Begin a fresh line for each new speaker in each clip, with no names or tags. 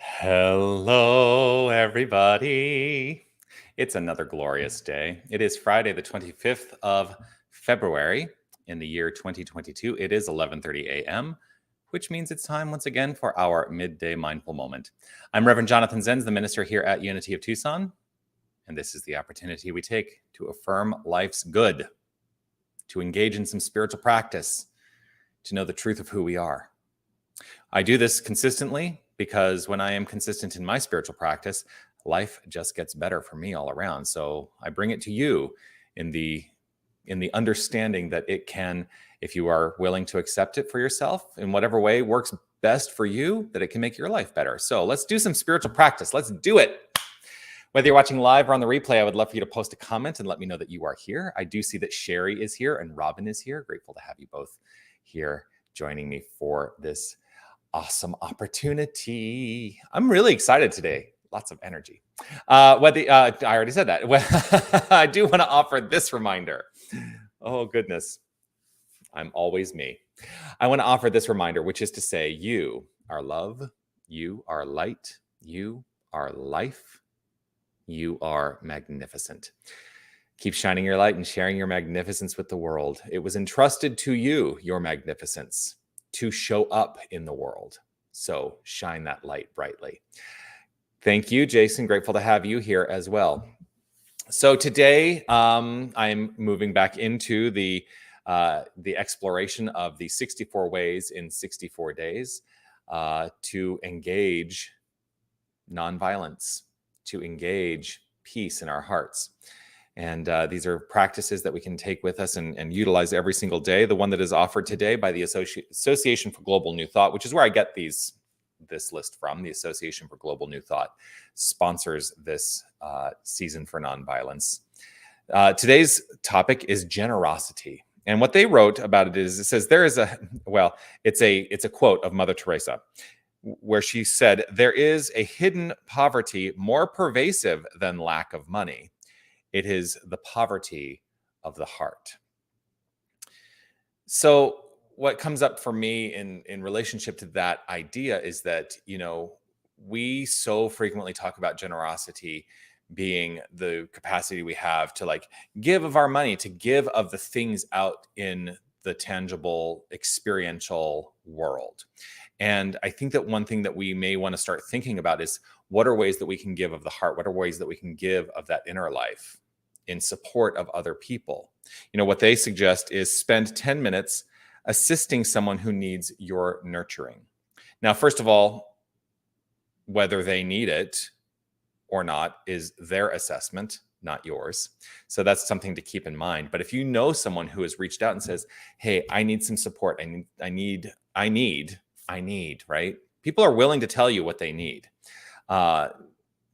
Hello, everybody. It's another glorious day. It is Friday, the 25th of February in the year 2022. It is 11:30 a.m., which means it's time once again for our Midday Mindful Moment. I'm Reverend Jonathan Zenz, the minister here at Unity of Tucson, and this is the opportunity we take to affirm life's good, to engage in some spiritual practice, to know the truth of who we are. I do this consistently because when I am consistent in my spiritual practice, life just gets better for me all around. So I bring it to you in the understanding that it can, if you are willing to accept it for yourself in whatever way works best for you, that it can make your life better. So let's do some spiritual practice. Let's do it. Whether you're watching live or on the replay, I would love for you to post a comment and let me know that you are here. I do see that Sherry is here and Robin is here. Grateful to have you both here joining me for this awesome opportunity. I'm really excited today. Lots of energy. I already said that. I do want to offer this reminder. Oh, goodness. I'm always me. I want to offer this reminder, which is to say, you are love, you are light, you are life, you are magnificent. Keep shining your light and sharing your magnificence with the world. It was entrusted to you, your magnificence, to show up in the world. So shine that light brightly. Thank you, Jason. Grateful to have you here as well. So today, I'm moving back into the exploration of the 64 ways in 64 days to engage nonviolence, to engage peace in our hearts. And these are practices that we can take with us and utilize every single day. The one that is offered today by the Association for Global New Thought, which is where I get this list from. The Association for Global New Thought sponsors this season for nonviolence. Today's topic is generosity. And what they wrote about it is, it says it's a quote of Mother Teresa, where she said, "There is a hidden poverty more pervasive than lack of money. It is the poverty of the heart." So what comes up for me in relationship to that idea is that, we so frequently talk about generosity being the capacity we have to like give of our money, to give of the things out in the tangible, experiential world. And I think that one thing that we may want to start thinking about is, what are ways that we can give of the heart? What are ways that we can give of that inner life in support of other people? What they suggest is spend 10 minutes assisting someone who needs your nurturing. Now, first of all, whether they need it or not is their assessment, not yours. So that's something to keep in mind. But if you know someone who has reached out and says, "Hey, I need some support. I need," right? People are willing to tell you what they need.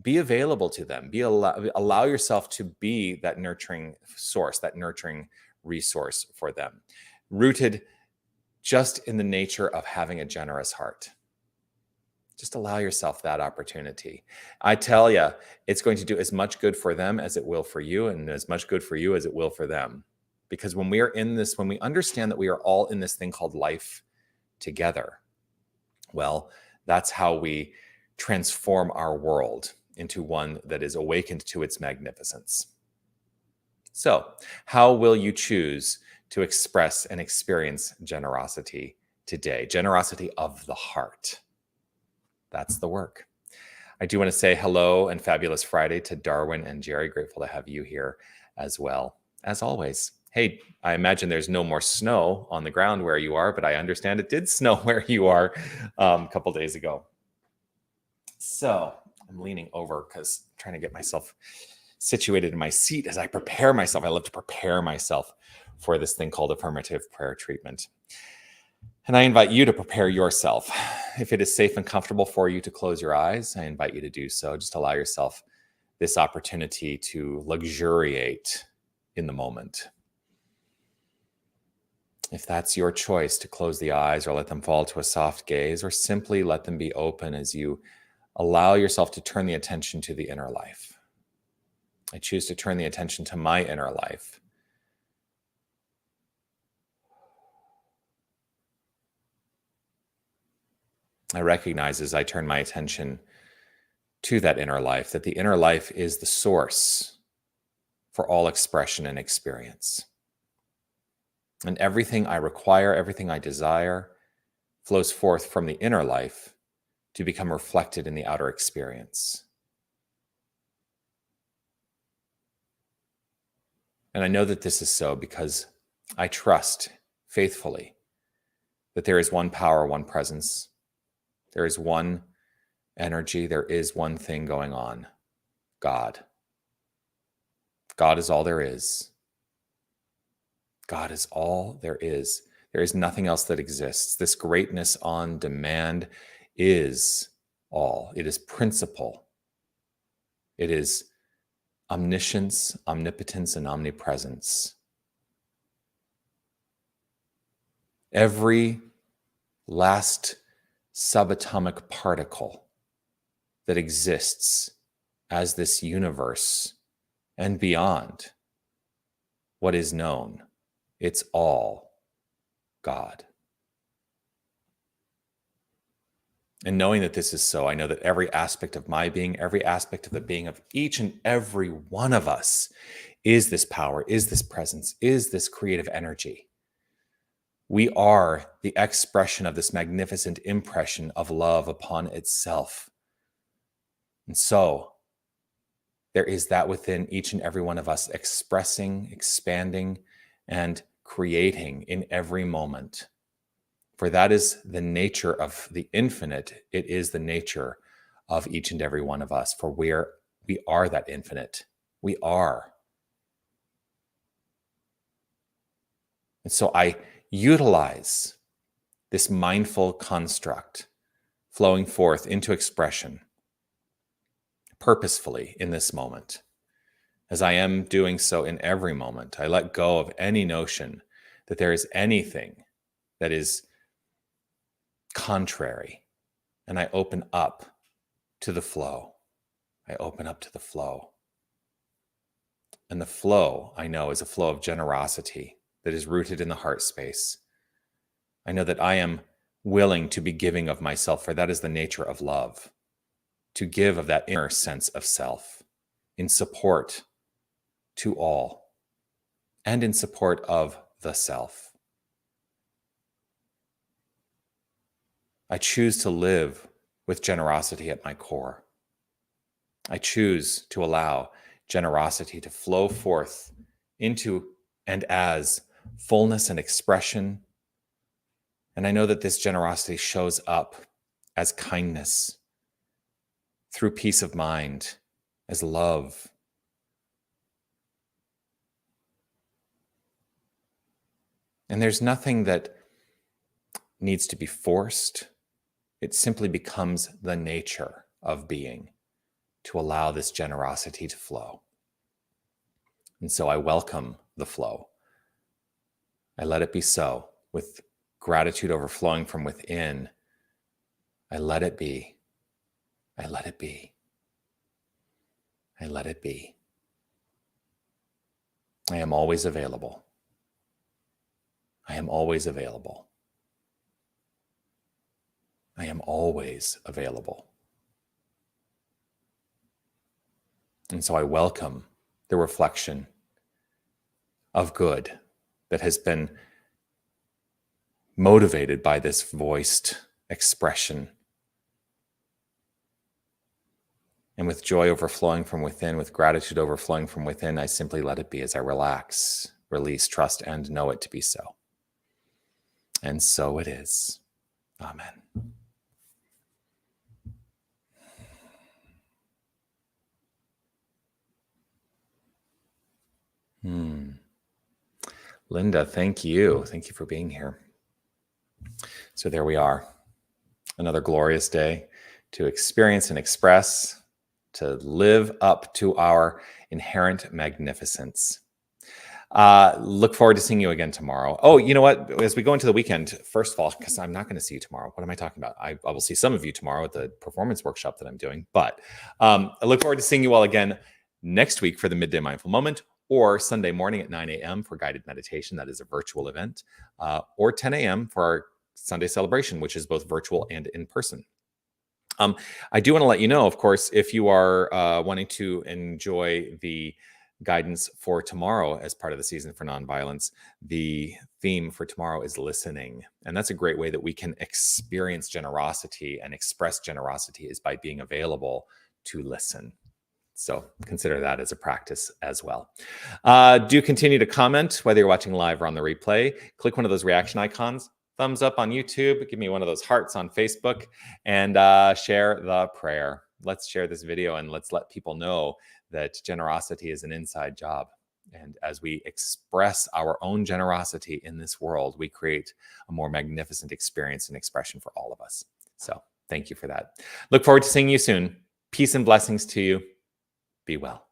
Be available to them. Allow yourself to be that nurturing source, that nurturing resource for them, rooted just in the nature of having a generous heart. Just allow yourself that opportunity. I tell you, it's going to do as much good for them as it will for you, and as much good for you as it will for them. Because when we are in this, when we understand that we are all in this thing called life together, well, that's how we transform our world into one that is awakened to its magnificence. So, how will you choose to express and experience generosity today? Generosity of the heart. That's the work. I do want to say hello and fabulous Friday to Darwin and Jerry. Grateful to have you here as well, as always. Hey, I imagine there's no more snow on the ground where you are, but I understand it did snow where you are a couple days ago. So I'm leaning over because I'm trying to get myself situated in my seat as I prepare myself. I love to prepare myself for this thing called affirmative prayer treatment. And I invite you to prepare yourself. If it is safe and comfortable for you to close your eyes, I invite you to do so. Just allow yourself this opportunity to luxuriate in the moment. If that's your choice, to close the eyes or let them fall to a soft gaze, or simply let them be open as you allow yourself to turn the attention to the inner life. I choose to turn the attention to my inner life. I recognize as I turn my attention to that inner life, that the inner life is the source for all expression and experience. And everything I require, everything I desire, flows forth from the inner life to become reflected in the outer experience. And I know that this is so because I trust faithfully that there is one power, one presence, there is one energy, there is one thing going on: God. God is all there is. God is all there is. There is nothing else that exists. This greatness on demand is all. It is principle. It is omniscience, omnipotence, and omnipresence. Every last subatomic particle that exists as this universe and beyond what is known, it's all God. And knowing that this is so, I know that every aspect of my being, every aspect of the being of each and every one of us is this power, is this presence, is this creative energy. We are the expression of this magnificent impression of love upon itself. And so there is that within each and every one of us, expressing, expanding, and creating in every moment. For that is the nature of the infinite. It is the nature of each and every one of us. For we are that infinite. We are. And so I utilize this mindful construct flowing forth into expression purposefully in this moment. As I am doing so in every moment, I let go of any notion that there is anything that is contrary, and I open up to the flow. I open up to the flow. And the flow, I know, is a flow of generosity that is rooted in the heart space. I know that I am willing to be giving of myself, for that is the nature of love, to give of that inner sense of self in support to all and in support of the self. I choose to live with generosity at my core. I choose to allow generosity to flow forth into and as fullness and expression. And I know that this generosity shows up as kindness, through peace of mind, as love. And there's nothing that needs to be forced. It simply becomes the nature of being to allow this generosity to flow. And so I welcome the flow. I let it be so, with gratitude overflowing from within. I let it be. I let it be. I let it be. I am always available. I am always available. I am always available. And so I welcome the reflection of good that has been motivated by this voiced expression. And with joy overflowing from within, with gratitude overflowing from within, I simply let it be as I relax, release, trust, and know it to be so. And so it is. Amen. Linda, thank you. Thank you for being here. So there we are. Another glorious day to experience and express, to live up to our inherent magnificence. Look forward to seeing you again tomorrow. Oh, you know what? As we go into the weekend, first of all, because I'm not going to see you tomorrow. What am I talking about? I will see some of you tomorrow at the performance workshop that I'm doing. But I look forward to seeing you all again next week for the Midday Mindful Moment, or Sunday morning at 9 a.m. for guided meditation. That is a virtual event, or 10 a.m. for our Sunday celebration, which is both virtual and in person. I do want to let you know, of course, if you are wanting to enjoy the guidance for tomorrow as part of the season for nonviolence, the theme for tomorrow is listening. And that's a great way that we can experience generosity and express generosity is by being available to listen. So consider that as a practice as well. Do continue to comment, whether you're watching live or on the replay. Click one of those reaction icons. Thumbs up on YouTube. Give me one of those hearts on Facebook. And share the prayer. Let's share this video and let's let people know that generosity is an inside job. And as we express our own generosity in this world, we create a more magnificent experience and expression for all of us. So thank you for that. Look forward to seeing you soon. Peace and blessings to you. Be well.